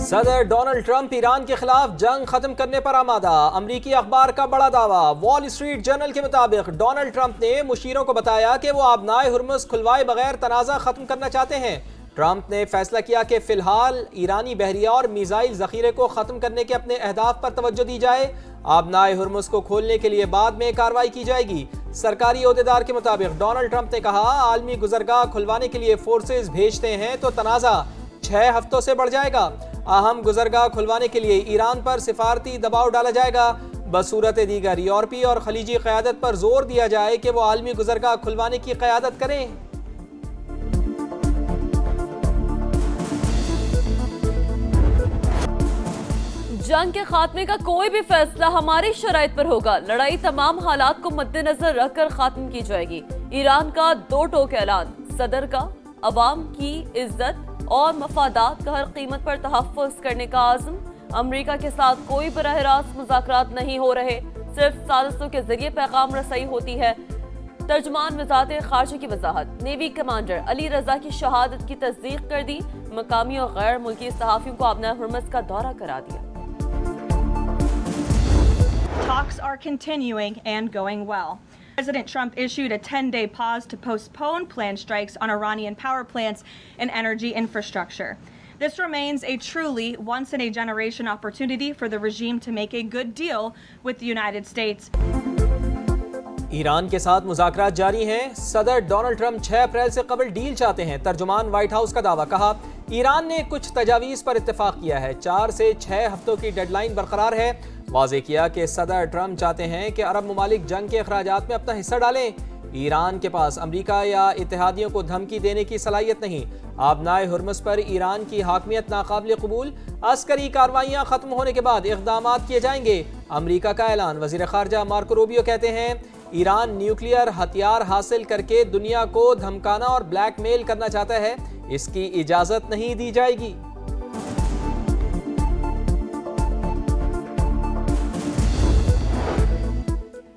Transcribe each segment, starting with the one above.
صدر Donald Trump Iran کے خلاف جنگ ختم کرنے پر آمادہ، امریکی اخبار کا بڑا دعویٰ۔ وال اسٹریٹ جرنل کے مطابق ڈونلڈ ٹرمپ نے مشیروں کو بتایا کہ وہ آبنائے ہرمز کھلوائے بغیر تنازع ختم کرنا چاہتے ہیں۔ ٹرمپ نے فیصلہ کیا کہ فی الحال ایرانی بحریہ اور میزائل ذخیرے کو ختم کرنے کے اپنے اہداف پر توجہ دی جائے، آبنائے ہرمز کو کھولنے کے لیے بعد میں کارروائی کی جائے گی۔ سرکاری عہدیدار کے مطابق ڈونلڈ ٹرمپ نے کہا، عالمی گزرگاہ کھلوانے کے لیے فورسز بھیجتے ہیں تو تنازع 6 ہفتوں سے بڑھ جائے گا۔ اہم گزرگاہ کھلوانے کے لیے ایران پر سفارتی دباؤ ڈالا جائے گا، بصورت دیگر یورپی اور خلیجی قیادت پر زور دیا جائے کہ وہ عالمی گزرگاہ کھلوانے کی قیادت کریں۔ جنگ کے خاتمے کا کوئی بھی فیصلہ ہماری شرائط پر ہوگا، لڑائی تمام حالات کو مد نظر رکھ کر ختم کی جائے گی۔ ایران کا 2 ٹوک اعلان، صدر کا عوام کی عزت اور مفادات کا ہر قیمت پر تحفظ کرنے کا عزم۔ امریکہ کے ساتھ کوئی براہ راست مذاکرات نہیں ہو رہے، صرف سازشوں کے ذریعے پیغام رسائی ہوتی ہے۔ ترجمان وزارت خارجہ کی وضاحت، نیوی کمانڈر علی رضا کی شہادت کی تصدیق کر دی، مقامی اور غیر ملکی صحافیوں کو آبنائے ہرمز کا دورہ کرا دیا۔ Talks are continuing and going well. President Trump issued a 10-day pause to postpone planned strikes on Iranian power plants and energy infrastructure. This remains a truly once-in-a-generation opportunity for the regime to make a good deal with the United States. Iran کے ساتھ مذاکرات جاری ہیں، صدر Donald Trump 6 April سے قبل deal چاہتے ہیں۔ ترجمان وائٹ ہاؤس کا دعویٰ، کہا ایران نے کچھ تجاویز پر اتفاق کیا ہے، 4 سے 6 ہفتوں کی ڈیڈ لائن برقرار ہے۔ واضح کیا کہ صدر ٹرمپ چاہتے ہیں کہ عرب ممالک جنگ کے اخراجات میں اپنا حصہ ڈالیں۔ ایران کے پاس امریکہ یا اتحادیوں کو دھمکی دینے کی صلاحیت نہیں۔ آبنائے ہرمز پر ایران کی حاکمیت ناقابل قبول، عسکری کارروائیاں ختم ہونے کے بعد اقدامات کیے جائیں گے، امریکہ کا اعلان۔ وزیر خارجہ مارکو روبیو کہتے ہیں، ایران نیوکلیئر ہتھیار حاصل کر کے دنیا کو دھمکانا اور بلیک میل کرنا چاہتا ہے، اس کی اجازت نہیں دی جائے گی۔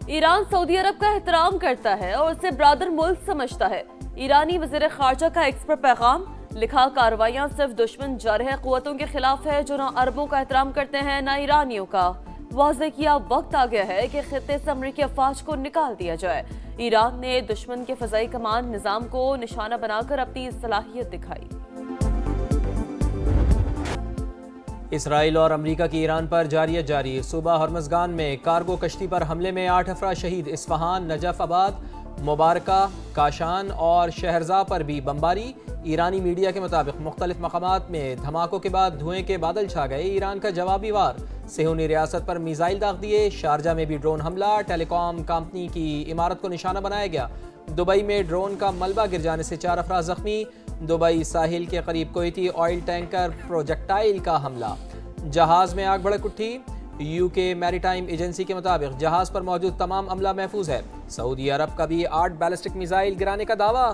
ایران سعودی عرب کا احترام کرتا ہے اور اسے برادر ملک سمجھتا ہے، ایرانی وزیر خارجہ کا ایکس پر پیغام، لکھا کارروائیاں صرف دشمن جارحہ قوتوں کے خلاف ہے جو نہ عربوں کا احترام کرتے ہیں نہ ایرانیوں کا۔ واضح کیا وقت آ گیا ہے کہ خطے سے امریکی افواج کو نکال دیا جائے۔ ایران نے دشمن کے فضائی کمان نظام کو نشانہ بنا کر اپنی صلاحیت دکھائی۔ اسرائیل اور امریکہ کی ایران پر جاری صوبہ ہرمزگان میں کارگو کشتی پر حملے میں 8 افراد شہید، اصفہان، نجف آباد، مبارکہ، کاشان اور شہرزا پر بھی بمباری۔ ایرانی میڈیا کے مطابق مختلف مقامات میں دھماکوں کے بعد دھوئیں کے بادل چھا گئے، ایران کا جوابی وار، صہیونی ریاست پر میزائل داغ دیے، شارجہ میں بھی ڈرون حملہ، ٹیلی کام کمپنی کی عمارت کو نشانہ بنایا گیا، دبئی میں ڈرون کا ملبہ گر جانے سے 4 افراد زخمی، دبئی ساحل کے قریب کویتی آئل ٹینکر پروجیکٹائل کا حملہ، جہاز میں آگ بھڑک اٹھی، یو کے میری ٹائم ایجنسی کے مطابق جہاز پر موجود تمام عملہ محفوظ ہے۔ سعودی عرب کا بھی 8 بیلسٹک میزائل گرانے کا دعویٰ۔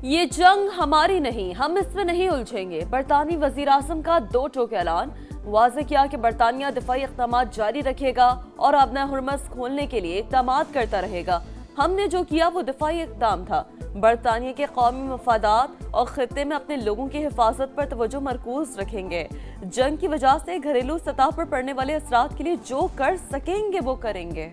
یہ جنگ ہماری نہیں، ہم اس میں نہیں الجھیں گے، برطانوی وزیر اعظم کا 2 ٹوک اعلان، واضح کیا کہ برطانیہ دفاعی اقدامات جاری رکھے گا اور آبنائے ہرمز کھولنے کے لیے اقدامات کرتا رہے گا۔ ہم نے جو کیا وہ دفاعی اقدام تھا، برطانیہ کے قومی مفادات اور خطے میں اپنے لوگوں کی حفاظت پر توجہ مرکوز رکھیں گے۔ جنگ کی وجہ سے گھریلو سطح پر پڑنے والے اثرات کے لیے جو کر سکیں گے وہ کریں گے۔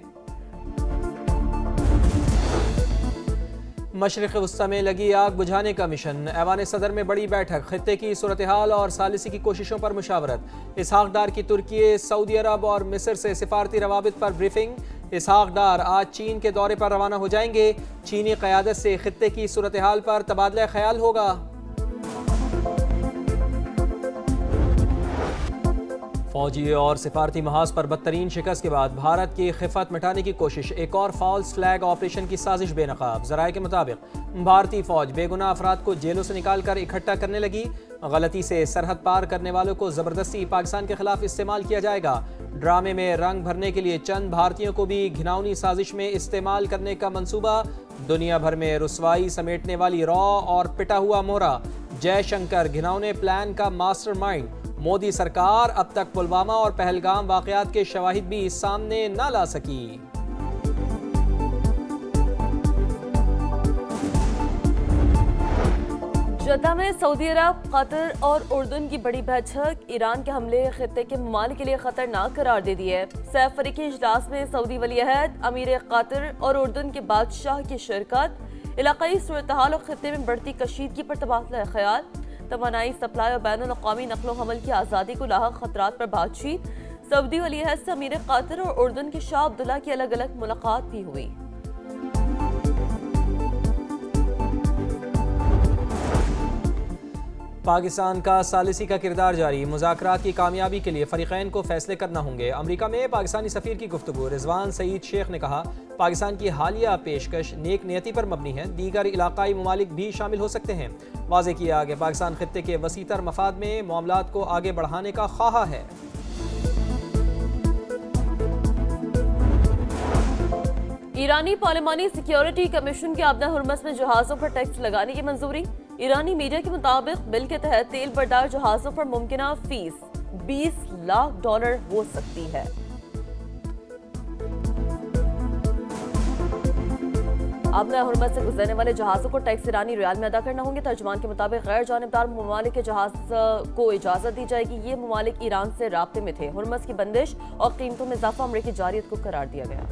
مشرق وسطی میں لگی آگ بجھانے کا مشن، ایوان صدر میں بڑی بیٹھک، خطے کی صورتحال اور ثالثی کی کوششوں پر مشاورت۔ اسحاق ڈار کی ترکی، سعودی عرب اور مصر سے سفارتی روابط پر بریفنگ۔ اسحاق ڈار آج چین کے دورے پر روانہ ہو جائیں گے، چینی قیادت سے خطے کی صورتحال پر تبادلہ خیال ہوگا۔ فوجی اور سفارتی محاذ پر بدترین شکست کے بعد بھارت کی خفت مٹانے کی کوشش، ایک اور فالس فلیگ آپریشن کی سازش بے نقاب۔ ذرائع کے مطابق بھارتی فوج بے گناہ افراد کو جیلوں سے نکال کر اکٹھا کرنے لگی، غلطی سے سرحد پار کرنے والوں کو زبردستی پاکستان کے خلاف استعمال کیا جائے گا۔ ڈرامے میں رنگ بھرنے کے لیے چند بھارتیوں کو بھی گھناؤنی سازش میں استعمال کرنے کا منصوبہ، دنیا بھر میں رسوائی سمیٹنے والی را اور پٹا ہوا مورا، جے شنکر گھناؤنے پلان کا ماسٹر مائنڈ۔ مودی سرکار اب تک پلوامہ اور پہلگام واقعات کے شواہد بھی سامنے نہ لا سکی۔ جدہ میں سعودی عرب، قطر اور اردن کی بڑی بیٹھک ایران کے حملے خطے کے ممالک کے لیے خطرناک قرار دے دی ہے۔ سہ فریقی اجلاس میں سعودی ولی عہد، امیر قطر اور اردن کے بادشاہ کی شرکت، علاقائی صورتحال اور خطے میں بڑھتی کشیدگی پر تبادلہ خیال، توانائی سپلائی اور بین الاقوامی نقل و حمل کی آزادی کو لاحق خطرات پر بات چیت۔ سعودی ولی عہد سے امیر قطر اور اردن کے شاہ عبداللہ کی الگ الگ ملاقات بھی ہوئی۔ پاکستان کا ثالثی کا کردار جاری، مذاکرات کی کامیابی کے لیے فریقین کو فیصلے کرنا ہوں گے۔ امریکہ میں پاکستانی سفیر کی گفتگو، رضوان سعید شیخ نے کہا پاکستان کی حالیہ پیشکش نیک نیتی پر مبنی ہے، دیگر علاقائی ممالک بھی شامل ہو سکتے ہیں۔ واضح کیا کہ پاکستان خطے کے وسیع تر مفاد میں معاملات کو آگے بڑھانے کا خواہاں ہے۔ ایرانی پارلیمانی سیکیورٹی کمیشن کے آبدہ ہرمز میں جہازوں پر ٹیکس لگانے کی منظوری۔ ایرانی میڈیا کے مطابق بل کے تحت تیل بردار جہازوں پر ممکنہ فیس $20 لاکھ ہو سکتی ہے۔ آبدہ ہرمز سے گزرنے والے جہازوں کو ٹیکس ایرانی ریال میں ادا کرنا ہوں گے۔ ترجمان کے مطابق غیر جانبدار ممالک کے جہاز کو اجازت دی جائے گی۔ یہ ممالک ایران سے رابطے میں تھے۔ ہرمز کی بندش اور قیمتوں میں اضافہ امریکی جارحیت کو قرار دیا گیا۔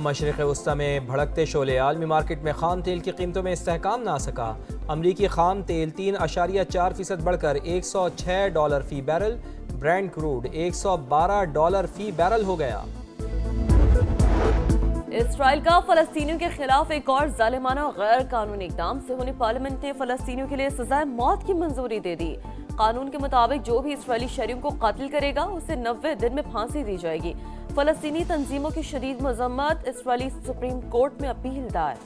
مشرق وسطی میں بھڑکتے شعلے، عالمی مارکیٹ میں خام تیل کی قیمتوں میں استحکام نہ آ سکا۔ امریکی خام تیل 3.4% بڑھ کر $106 فی بیرل، برینٹ کروڈ $112 فی بیرل ہو گیا۔ اسرائیل کا فلسطینیوں کے خلاف ایک اور ظالمانہ اور غیر قانونی اقدام، صہیونی پارلیمنٹ نے فلسطینیوں کے لیے سزائے موت کی منظوری دے دی۔ قانون کے مطابق جو بھی اسرائیلی شہریوں کو قتل کرے گا اسے 90 دن میں پھانسی دی جائے گی۔ فلسطینی تنظیموں کی شدید مذمت، اسرائیلی سپریم کورٹ میں اپیل دائر۔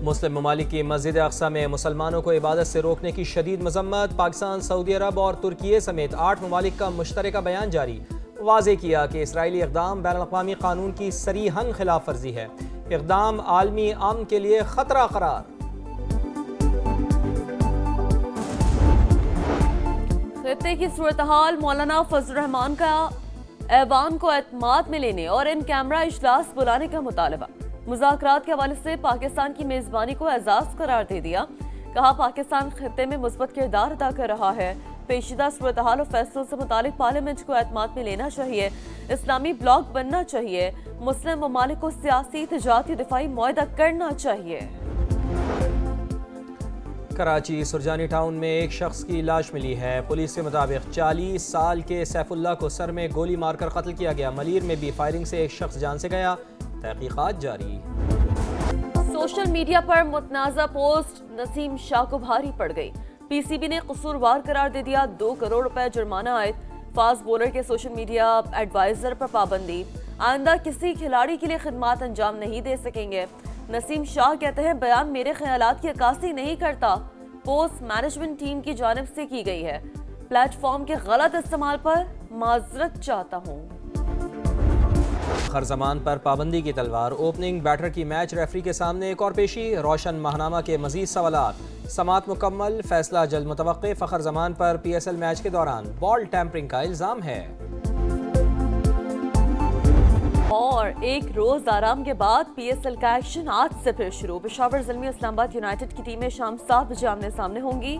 مسلم ممالک کی مسجد اقصی میں مسلمانوں کو عبادت سے روکنے کی شدید مذمت، پاکستان، سعودی عرب اور ترکیے سمیت 8 ممالک کا مشترکہ بیان جاری۔ واضح کیا کہ اسرائیلی اقدام بین الاقوامی قانون کی صریحاً خلاف ورزی ہے، اقدام عالمی امن کے لیے خطرہ قرار۔ خطے کی صورتحال، مولانا فضل الرحمان کا ایوان کو اعتماد میں لینے اور ان کیمرہ اجلاس بلانے کا مطالبہ۔ مذاکرات کے حوالے سے پاکستان کی میزبانی کو اعزاز قرار دے دیا۔ کہا پاکستان خطے میں مثبت کردار ادا کر رہا ہے، پیچیدہ صورتحال اور فیصلوں سے متعلق پارلیمنٹ کو اعتماد میں لینا چاہیے، اسلامی بلاک بننا چاہیے، مسلم ممالک کو سیاسی، تجارتی، دفاعی معاہدہ کرنا چاہیے۔ کراچی سرجانی ٹاؤن میں ایک شخص کی لاش ملی ہے۔ پولیس کے مطابق 40 سال کے سیف اللہ کو سر میں گولی مار کر قتل کیا گیا۔ ملیر میں بھی فائرنگ سے ایک شخص جان سے گیا، تحقیقات جاری۔ سوشل میڈیا پر متنازع پوسٹ نسیم شاہ کو بھاری پڑ گئی۔ پی سی بی نے قصوروار قرار دے دیا، 2 کروڑ روپے جرمانہ عائد۔ فاسٹ بولر کے سوشل میڈیا ایڈوائزر پر پابندی، آئندہ کسی کھلاڑی کے لیے خدمات انجام نہیں دے سکیں گے۔ نسیم شاہ کہتے ہیں بیان میرے خیالات کی عکاسی نہیں کرتا، پوسٹ مینجمنٹ ٹیم کی جانب سے کی گئی ہے، پلیٹ فارم کے غلط استعمال پر معذرت چاہتا ہوں۔ خرزمان پر پابندی کی تلوار، اوپننگ بیٹر کی میچ ریفری کے سامنے ایک اور پیشی، روشن ماہنامہ کے مزید سوالات، سماعت مکمل، فیصلہ جلد متوقع۔ فخر زمان پر پی ایس ایل میچ کے دوران بال ٹیمپرنگ کا الزام ہے۔ اور ایک روز آرام کے بعد پی ایس ایل کا ایکشن آج سے پھر شروع۔ پشاور زلمی اسلام آباد یونائیٹڈ کی ٹیمیں شام 7 بجے آمنے سامنے ہوں گی۔